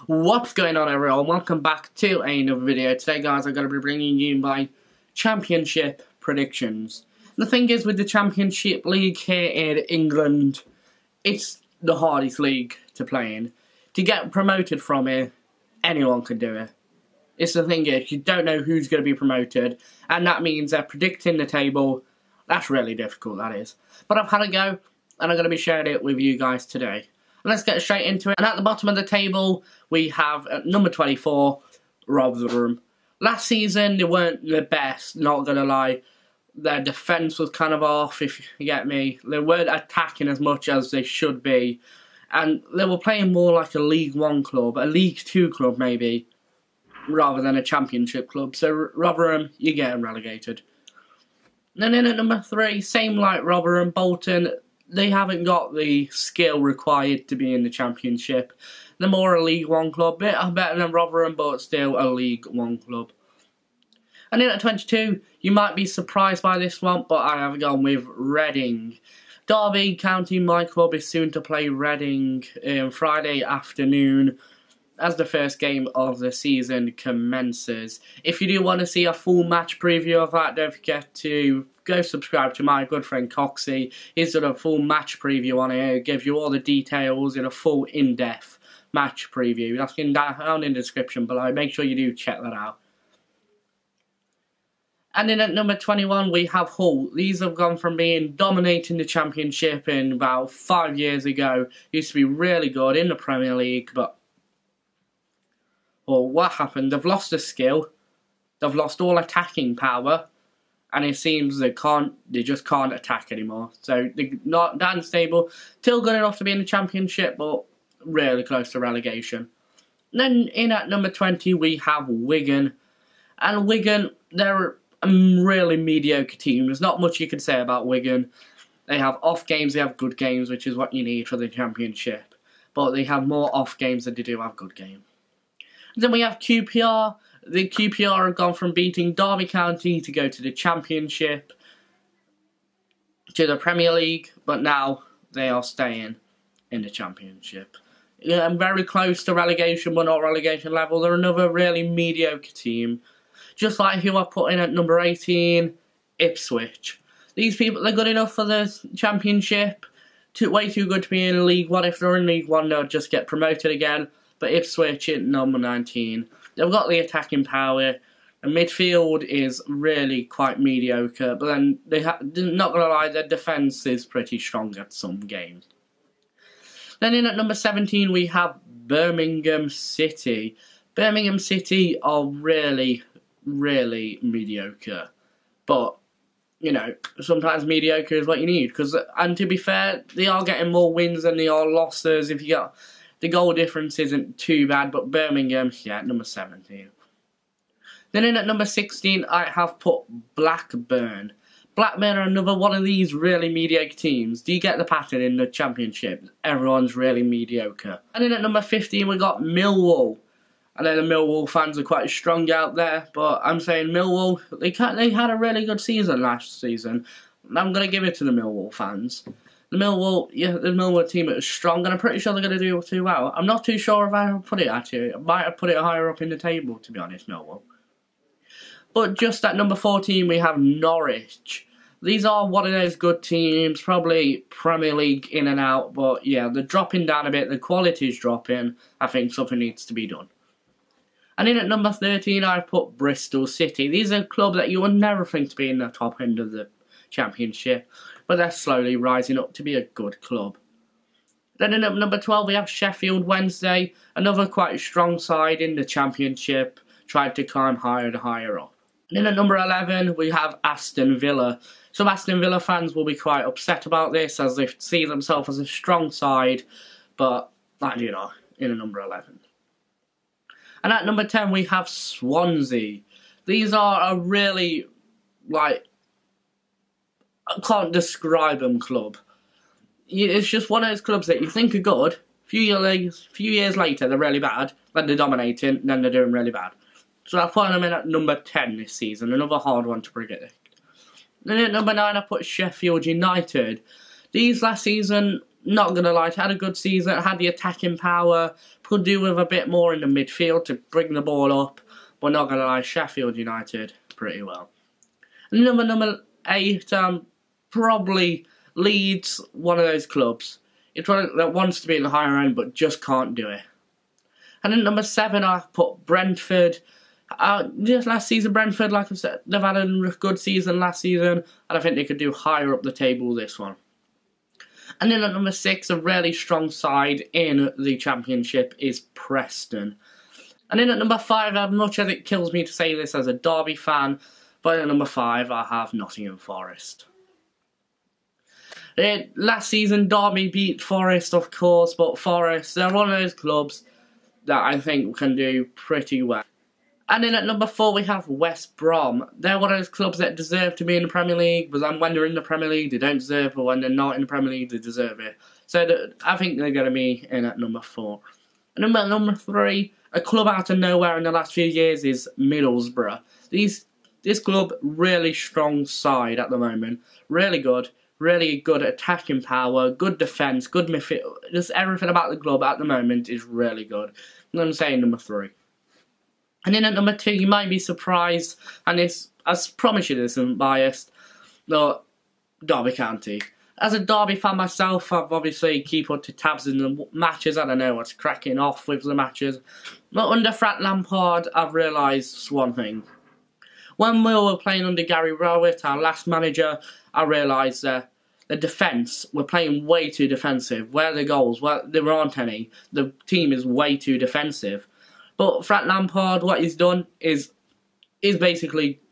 What's going on, everyone? Welcome back to another video. Today, guys, I'm going to be bringing you my championship predictions. The thing is, with the Championship League here in England, it's the hardest league to play in. To get promoted from it, anyone can do it. It's the thing is, you don't know who's going to be promoted, and that means that predicting the table, that's really difficult, that is. But I've had a go, and I'm going to be sharing it with you guys today. Let's get straight into it. And at the bottom of the table, we have number 24, Rotherham. Last season, they weren't the best, not going to lie. Their defence was kind of off, if you get me. They weren't attacking as much as they should be. And they were playing more like a League 1 club, a League 2 club maybe, rather than a Championship club. So Rotherham, you're getting relegated. And then at number 3, same like Rotherham, Bolton. They haven't got the skill required to be in the Championship. They're more a League 1 club. Bit better than Rotherham, but still a League 1 club. And then at 22, you might be surprised by this one, but I have gone with Reading. Derby County, my club, is soon to play Reading Friday afternoon as the first game of the season commences. If you do want to see a full match preview of that, don't forget to go subscribe to my good friend Coxie. He's done a full match preview on it. It gives you all the details in a full in-depth match preview. That's down in the description below. Make sure you do check that out. And then at number 21, we have Hull. These have gone from being dominating the Championship in about 5 years ago. Used to be really good in the Premier League, but well, what happened? They've lost the skill. They've lost all attacking power. And it seems they just can't attack anymore. So they're not that unstable. Still good enough to be in the Championship, but really close to relegation. And then in at number 20, we have Wigan. And Wigan, they're a really mediocre team. There's not much you can say about Wigan. They have off games, they have good games, which is what you need for the Championship. But they have more off games than they do have good games. Then we have QPR. The QPR have gone from beating Derby County to go to the Championship, to the Premier League, but now they are staying in the Championship. Yeah, very close to relegation, but not relegation level. They're another really mediocre team. Just like who I put in at number 18, Ipswich. These people, they're good enough for the Championship. Way too good to be in League 1. If they're in League 1, they'll just get promoted again. But Ipswich at number 19. They've got the attacking power. The midfield is really quite mediocre. But then, not going to lie, their defence is pretty strong at some games. Then in at number 17, we have Birmingham City. Birmingham City are really, really mediocre. But, you know, sometimes mediocre is what you need. And to be fair, they are getting more wins than they are losses. If you get... The goal difference isn't too bad, but Birmingham, yeah, number 17. Then in at number 16, I have put Blackburn. Blackburn are another one of these really mediocre teams. Do you get the pattern in the Championship? Everyone's really mediocre. And then at number 15, we got Millwall. I know the Millwall fans are quite strong out there, but I'm saying Millwall, they had a really good season last season. I'm going to give it to the Millwall fans. The Millwall team is strong, and I'm pretty sure they're going to do too well. I'm not too sure if I put it actually. I might have put it higher up in the table, to be honest, Millwall. But just at number 14, we have Norwich. These are one of those good teams, probably Premier League in and out, but yeah, they're dropping down a bit. The quality's dropping. I think something needs to be done. And in at number 13, I put Bristol City. These are a club that you would never think to be in the top end of the Championship, but they're slowly rising up to be a good club. Then in at number 12 we have Sheffield Wednesday, another quite strong side in the Championship, tried to climb higher and higher up. And in at number 11 we have Aston Villa. Some Aston Villa fans will be quite upset about this as they see themselves as a strong side, but you know, in at number 11. And at number 10 we have Swansea. These are a really, I can't describe them club. It's just one of those clubs that you think are good. A few years later, they're really bad. Then they're dominating, then they're doing really bad. So I put them in at number 10 this season. Another hard one to predict. Then at number 9, I put Sheffield United. These last season, not going to lie, had a good season, had the attacking power, could do with a bit more in the midfield to bring the ball up, but not going to lie, Sheffield United, pretty well. And number 8, probably Leeds, one of those clubs. It's one that wants to be in the higher end, but just can't do it. And then number 7, I've put Brentford. Just last season, Brentford, like I said, they've had a good season last season, and I think they could do higher up the table this one. And then at number 6, a really strong side in the Championship is Preston. And then at number 5, as much as it kills me to say this as a Derby fan, but at number 5, I have Nottingham Forest. Last season, Derby beat Forest, of course, but Forest, they're one of those clubs that I think can do pretty well. And then at number 4, we have West Brom. They're one of those clubs that deserve to be in the Premier League, but when they're in the Premier League, they don't deserve it, but when they're not in the Premier League, they deserve it. So I think they're going to be in at number 4. And then at number 3, a club out of nowhere in the last few years is Middlesbrough. This club, really strong side at the moment. Really good attacking power, good defence, good midfield. Just everything about the club at the moment is really good. And I'm saying number 3. And then at number 2, you might be surprised, and this, I promise you this isn't biased, but Derby County. As a Derby fan myself, I've obviously keep up to tabs in the matches. I don't know what's cracking off with the matches. But under Frank Lampard, I've realised one thing. When we were playing under Gary Rowett, our last manager, I realised that the defence, we're playing way too defensive. Where are the goals? Well, there aren't any. The team is way too defensive. But Frank Lampard, what he's done is basically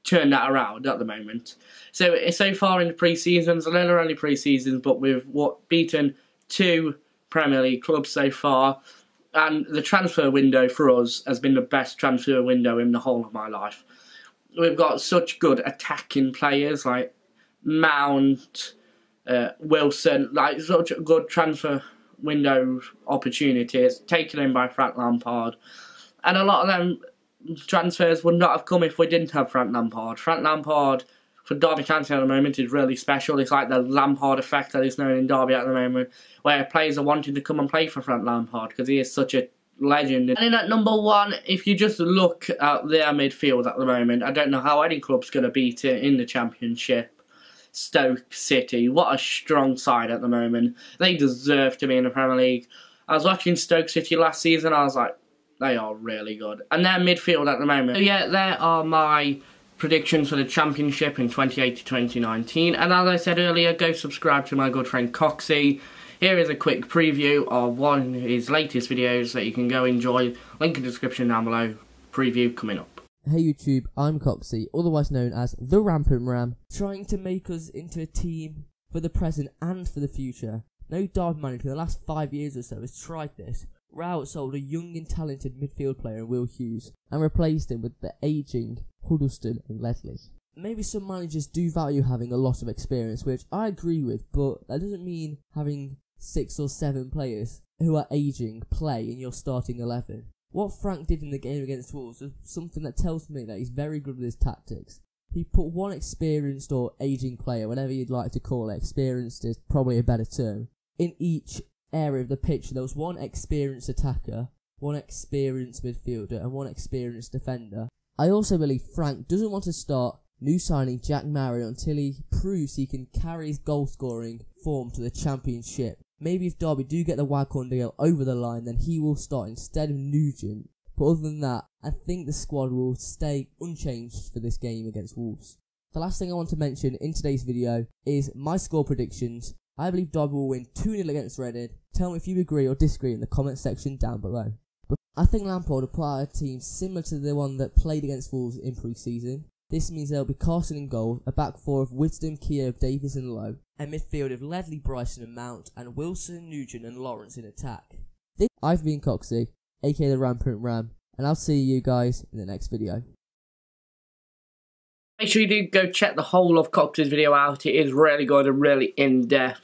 turned that around at the moment. So far in the pre-seasons, I know they're only pre-seasons, but we've beaten 2 Premier League clubs so far. And the transfer window for us has been the best transfer window in the whole of my life. We've got such good attacking players like Mount, Wilson, like such a good transfer window opportunities taken in by Frank Lampard, and a lot of them transfers would not have come if we didn't have Frank Lampard. Frank Lampard for Derby County at the moment is really special. It's like the Lampard effect that is known in Derby at the moment, where players are wanting to come and play for Frank Lampard because he is such a legend. And then at number 1, if you just look at their midfield at the moment, I don't know how any club's going to beat it in the Championship. Stoke City, what a strong side at the moment. They deserve to be in the Premier League. I was watching Stoke City last season, I was like, they are really good. And their midfield at the moment. So yeah, there are my predictions for the Championship in 2018-2019. And as I said earlier, go subscribe to my good friend Coxie. Here is a quick preview of one of his latest videos that you can go enjoy. Link in the description down below. Preview coming up. Hey YouTube, I'm Coxie, otherwise known as The Rampant Ram, trying to make us into a team for the present and for the future. No Derby manager in the last 5 years or so has tried this. Rowett sold a young and talented midfield player in Will Hughes and replaced him with the ageing Huddleston and Ledley. Maybe some managers do value having a lot of experience, which I agree with, but that doesn't mean having 6 or 7 players who are ageing play in your starting 11. What Frank did in the game against Wolves is something that tells me that he's very good with his tactics. He put one experienced or ageing player, whatever you'd like to call it, experienced is probably a better term, in each area of the pitch. There was one experienced attacker, one experienced midfielder, and one experienced defender. I also believe Frank doesn't want to start new signing Jack Mario until he proves he can carry his goal scoring form to the Championship. Maybe if Derby do get the Waghorn deal over the line, then he will start instead of Nugent. But other than that, I think the squad will stay unchanged for this game against Wolves. The last thing I want to mention in today's video is my score predictions. I believe Derby will win 2-0 against Reading. Tell me if you agree or disagree in the comment section down below. But I think Lampard will play a team similar to the one that played against Wolves in pre-season. This means there will be Carson in goal, a back 4 of Wisdom, Keogh, Davies and Lowe, a midfield of Ledley, Bryson and Mount, and Wilson, Nugent and Lawrence in attack. I've been Coxie, aka the Rampant Ram, and I'll see you guys in the next video. Make sure you do go check the whole of Cox's video out. It is really good and really in-depth.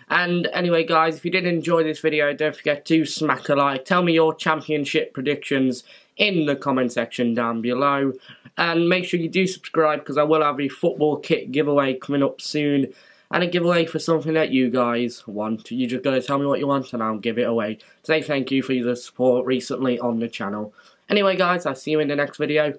And anyway guys, if you did enjoy this video, don't forget to smack a like. Tell me your Championship predictions in the comment section down below. And make sure you do subscribe because I will have a football kit giveaway coming up soon. and a giveaway for something that you guys want. You just gotta tell me what you want and I'll give it away. Say thank you for your support recently on the channel. Anyway guys, I'll see you in the next video.